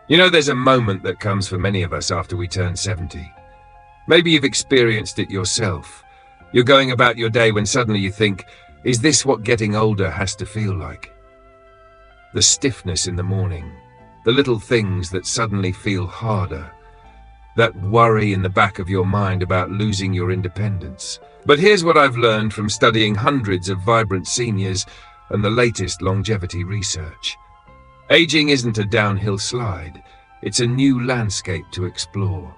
You know, there's a moment that comes for many of us after we turn 70. Maybe you've experienced it yourself. You're going about your day when suddenly you think, is this what getting older has to feel like? The stiffness in the morning, the little things that suddenly feel harder, that worry in the back of your mind about losing your independence. But here's what I've learned from studying hundreds of vibrant seniors and the latest longevity research. Aging isn't a downhill slide, it's a new landscape to explore.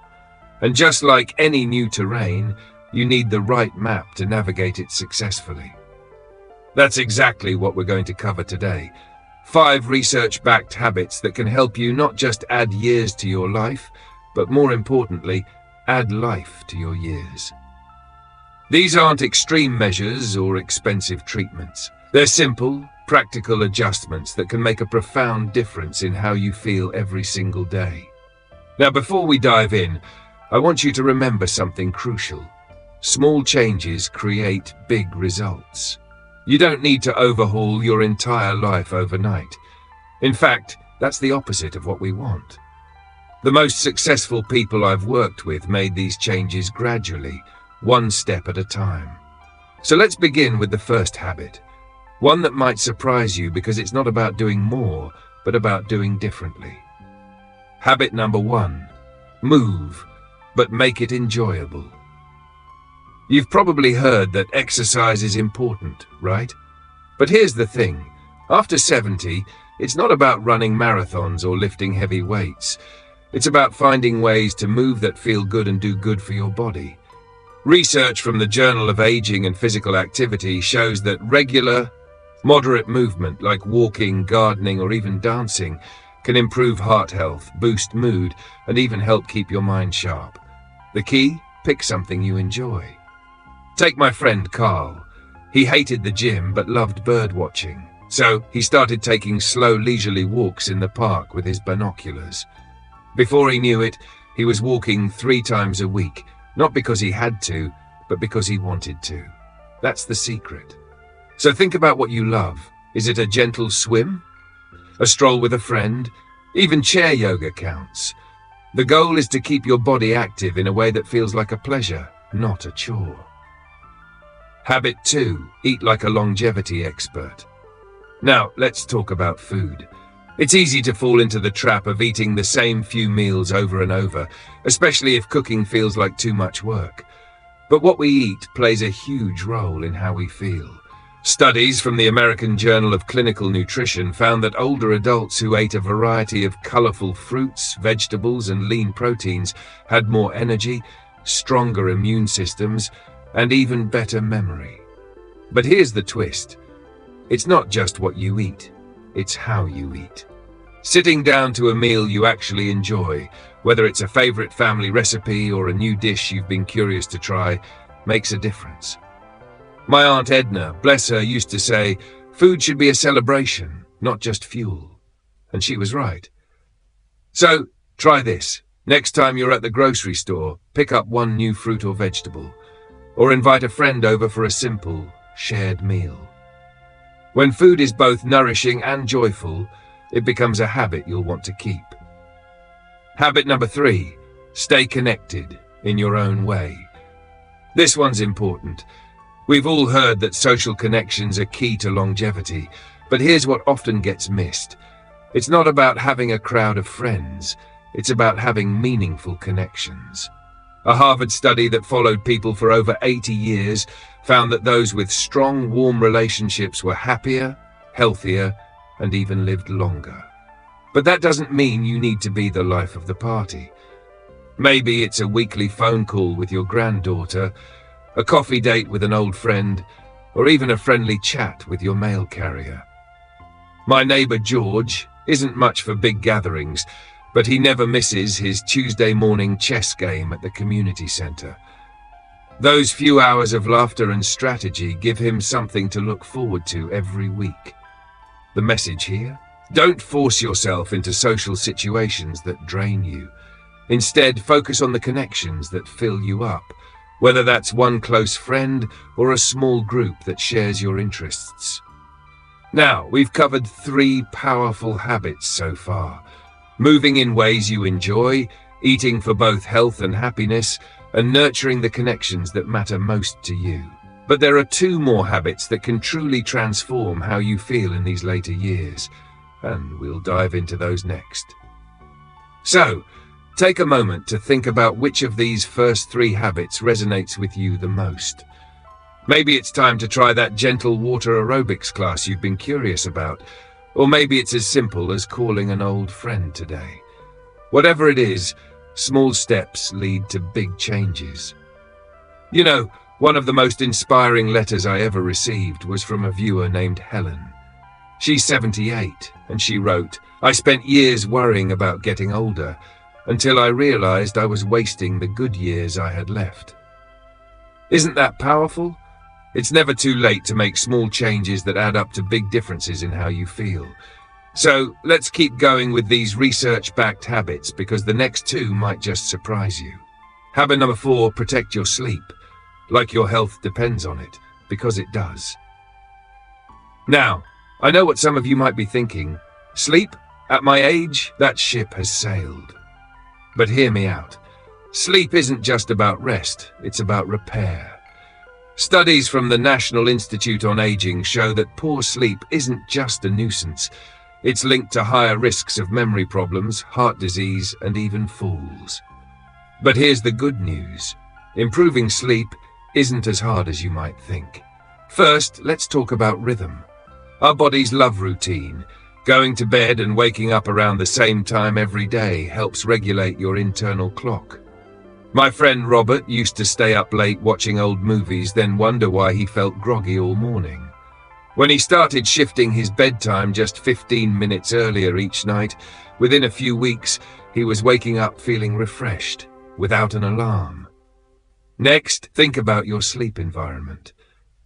And just like any new terrain, you need the right map to navigate it successfully. That's exactly what we're going to cover today. 5 research-backed habits that can help you not just add years to your life, but more importantly, add life to your years. These aren't extreme measures or expensive treatments. They're simple, practical adjustments that can make a profound difference in how you feel every single day. Now, before we dive in, I want you to remember something crucial. Small changes create big results. You don't need to overhaul your entire life overnight. In fact, that's the opposite of what we want. The most successful people I've worked with made these changes gradually, one step at a time. So let's begin with the first habit. One that might surprise you because it's not about doing more, but about doing differently. Habit number 1. Move, but make it enjoyable. You've probably heard that exercise is important, right? But here's the thing. After 70, it's not about running marathons or lifting heavy weights. It's about finding ways to move that feel good and do good for your body. Research from the Journal of Aging and Physical Activity shows that regular, moderate movement like walking, gardening, or even dancing can improve heart health, boost mood, and even help keep your mind sharp. The key? Pick something you enjoy. Take my friend Carl. He hated the gym but loved bird watching. So he started taking slow, leisurely walks in the park with his binoculars. Before he knew it, he was walking 3 times a week, not because he had to, but because he wanted to. That's the secret. So think about what you love. Is it a gentle swim? A stroll with a friend? Even chair yoga counts. The goal is to keep your body active in a way that feels like a pleasure, not a chore. Habit 2. Eat like a longevity expert. Now, let's talk about food. It's easy to fall into the trap of eating the same few meals over and over, especially if cooking feels like too much work. But what we eat plays a huge role in how we feel. Studies from the American Journal of Clinical Nutrition found that older adults who ate a variety of colorful fruits, vegetables, and lean proteins had more energy, stronger immune systems, and even better memory. But here's the twist. It's not just what you eat, it's how you eat. Sitting down to a meal you actually enjoy, whether it's a favorite family recipe or a new dish you've been curious to try, makes a difference. My Aunt Edna, bless her, used to say, food should be a celebration, not just fuel. And she was right. So, try this. Next time you're at the grocery store, pick up one new fruit or vegetable, or invite a friend over for a simple, shared meal. When food is both nourishing and joyful, it becomes a habit you'll want to keep. Habit number 3, stay connected in your own way. This one's important. We've all heard that social connections are key to longevity, but here's what often gets missed. It's not about having a crowd of friends, it's about having meaningful connections. A Harvard study that followed people for over 80 years found that those with strong, warm relationships were happier, healthier, and even lived longer. But that doesn't mean you need to be the life of the party. Maybe it's a weekly phone call with your granddaughter, a coffee date with an old friend, or even a friendly chat with your mail carrier. My neighbor George isn't much for big gatherings, but he never misses his Tuesday morning chess game at the community center. Those few hours of laughter and strategy give him something to look forward to every week. The message here? Don't force yourself into social situations that drain you. Instead, focus on the connections that fill you up, whether that's one close friend or a small group that shares your interests. Now, we've covered 3 powerful habits so far. moving in ways you enjoy, eating for both health and happiness, and nurturing the connections that matter most to you. But there are two more habits that can truly transform how you feel in these later years, and we'll dive into those next. So, take a moment to think about which of these first three habits resonates with you the most. Maybe it's time to try that gentle water aerobics class you've been curious about, or maybe it's as simple as calling an old friend today. Whatever it is, small steps lead to big changes. You know, one of the most inspiring letters I ever received was from a viewer named Helen. She's 78, and she wrote, "I spent years worrying about getting older, until I realized I was wasting the good years I had left." Isn't that powerful? It's never too late to make small changes that add up to big differences in how you feel. So let's keep going with these research-backed habits, because the next two might just surprise you. Habit number 4, protect your sleep. Like your health depends on it, because it does. Now, I know what some of you might be thinking. Sleep? At my age, that ship has sailed. But hear me out. Sleep isn't just about rest, it's about repair. Studies from the National Institute on Aging show that poor sleep isn't just a nuisance. It's linked to higher risks of memory problems, heart disease, and even falls. But here's the good news. Improving sleep isn't as hard as you might think. First, let's talk about rhythm. Our bodies love routine. Going to bed and waking up around the same time every day helps regulate your internal clock. My friend Robert used to stay up late watching old movies, then wonder why he felt groggy all morning. When he started shifting his bedtime just 15 minutes earlier each night, within a few weeks, he was waking up feeling refreshed, without an alarm. Next, think about your sleep environment.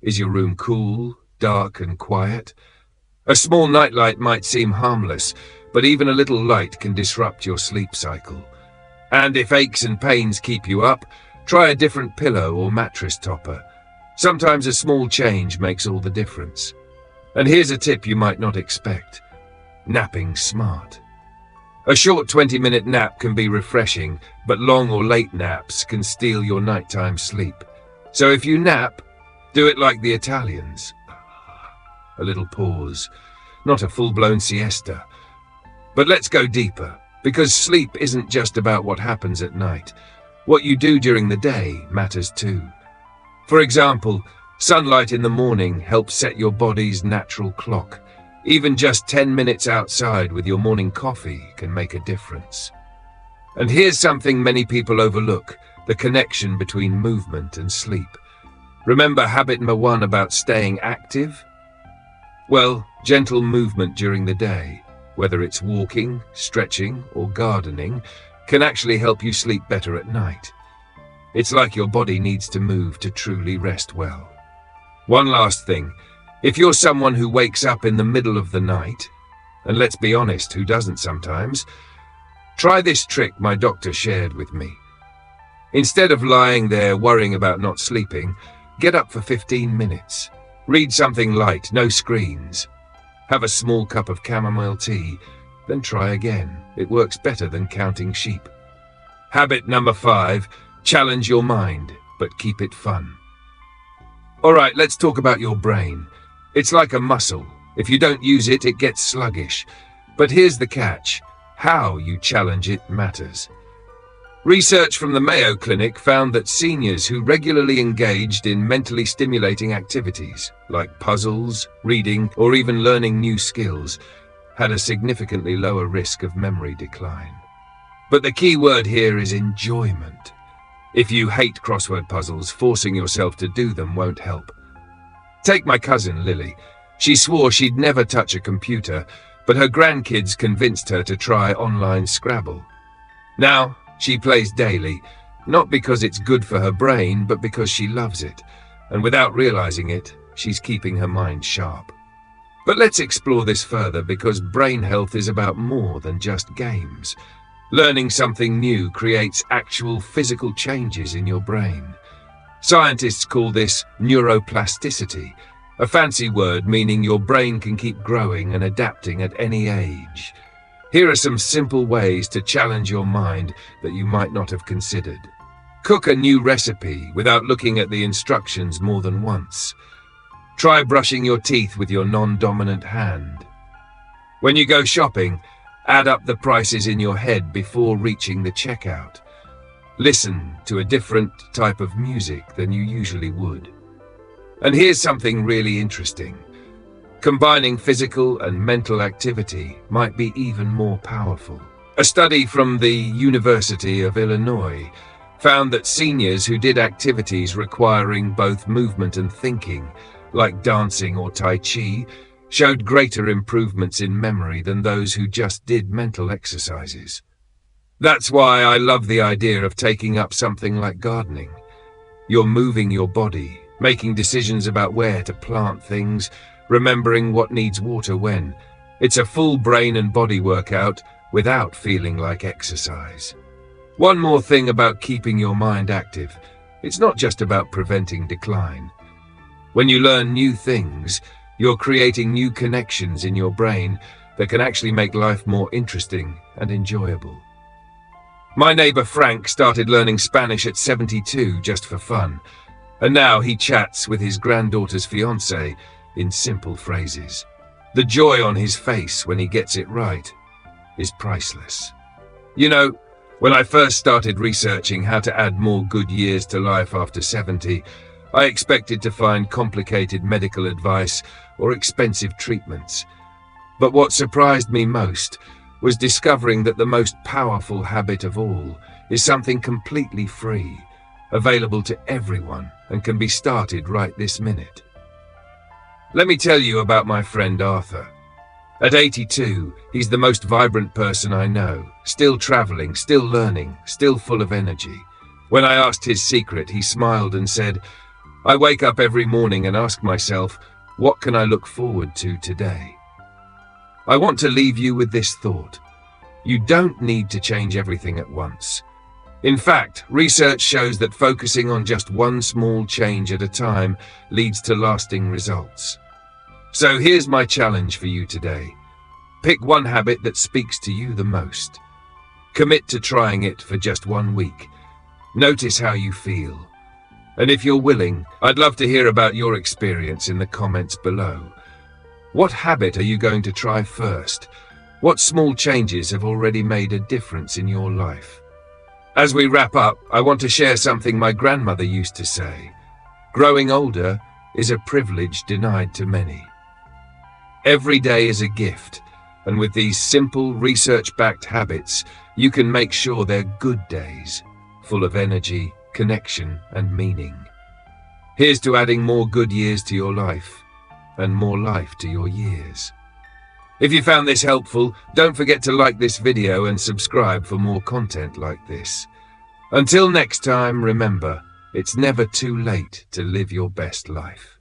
Is your room cool, dark, and quiet? A small nightlight might seem harmless, but even a little light can disrupt your sleep cycle. And if aches and pains keep you up, try a different pillow or mattress topper. Sometimes a small change makes all the difference. And here's a tip you might not expect. Napping smart. A short 20-minute nap can be refreshing, but long or late naps can steal your nighttime sleep. So if you nap, do it like the Italians. A little pause, not a full-blown siesta. But let's go deeper. Because sleep isn't just about what happens at night. What you do during the day matters too. For example, sunlight in the morning helps set your body's natural clock. Even just 10 minutes outside with your morning coffee can make a difference. And here's something many people overlook, the connection between movement and sleep. Remember habit number 1 about staying active? Well, gentle movement during the day, whether it's walking, stretching, or gardening, can actually help you sleep better at night. It's like your body needs to move to truly rest well. One last thing, if you're someone who wakes up in the middle of the night, and let's be honest, who doesn't sometimes, try this trick my doctor shared with me. Instead of lying there worrying about not sleeping, get up for 15 minutes. Read something light, no screens. Have a small cup of chamomile tea, then try again. It works better than counting sheep. Habit number 5, challenge your mind, but keep it fun. All right, let's talk about your brain. It's like a muscle. If you don't use it, it gets sluggish. But here's the catch. How you challenge it matters. Research from the Mayo Clinic found that seniors who regularly engaged in mentally stimulating activities, like puzzles, reading, or even learning new skills, had a significantly lower risk of memory decline. But the key word here is enjoyment. If you hate crossword puzzles, forcing yourself to do them won't help. Take my cousin, Lily. She swore she'd never touch a computer, but her grandkids convinced her to try online Scrabble. Now, she plays daily, not because it's good for her brain, but because she loves it. And without realizing it, she's keeping her mind sharp. But let's explore this further, because brain health is about more than just games. Learning something new creates actual physical changes in your brain. Scientists call this neuroplasticity, a fancy word meaning your brain can keep growing and adapting at any age. Here are some simple ways to challenge your mind that you might not have considered. Cook a new recipe without looking at the instructions more than once. Try brushing your teeth with your non-dominant hand. When you go shopping, add up the prices in your head before reaching the checkout. Listen to a different type of music than you usually would. And here's something really interesting. Combining physical and mental activity might be even more powerful. A study from the University of Illinois found that seniors who did activities requiring both movement and thinking, like dancing or Tai Chi, showed greater improvements in memory than those who just did mental exercises. That's why I love the idea of taking up something like gardening. You're moving your body, making decisions about where to plant things, remembering what needs water when. It's a full brain and body workout without feeling like exercise. One more thing about keeping your mind active. It's not just about preventing decline. When you learn new things, you're creating new connections in your brain that can actually make life more interesting and enjoyable. My neighbor Frank started learning Spanish at 72 just for fun, and now he chats with his granddaughter's fiancé in simple phrases. The joy on his face when he gets it right is priceless. You know, when I first started researching how to add more good years to life after 70, I expected to find complicated medical advice or expensive treatments. But what surprised me most was discovering that the most powerful habit of all is something completely free, available to everyone, and can be started right this minute. Let me tell you about my friend Arthur. At 82, he's the most vibrant person I know, still traveling, still learning, still full of energy. When I asked his secret, he smiled and said, "I wake up every morning and ask myself, what can I look forward to today?" I want to leave you with this thought. You don't need to change everything at once. In fact, research shows that focusing on just one small change at a time leads to lasting results. So here's my challenge for you today. Pick one habit that speaks to you the most. Commit to trying it for just 1 week. Notice how you feel. And if you're willing, I'd love to hear about your experience in the comments below. What habit are you going to try first? What small changes have already made a difference in your life? As we wrap up, I want to share something my grandmother used to say. Growing older is a privilege denied to many. Every day is a gift, and with these simple research-backed habits, you can make sure they're good days, full of energy, connection, and meaning. Here's to adding more good years to your life, and more life to your years. If you found this helpful, don't forget to like this video and subscribe for more content like this. Until next time, remember, it's never too late to live your best life.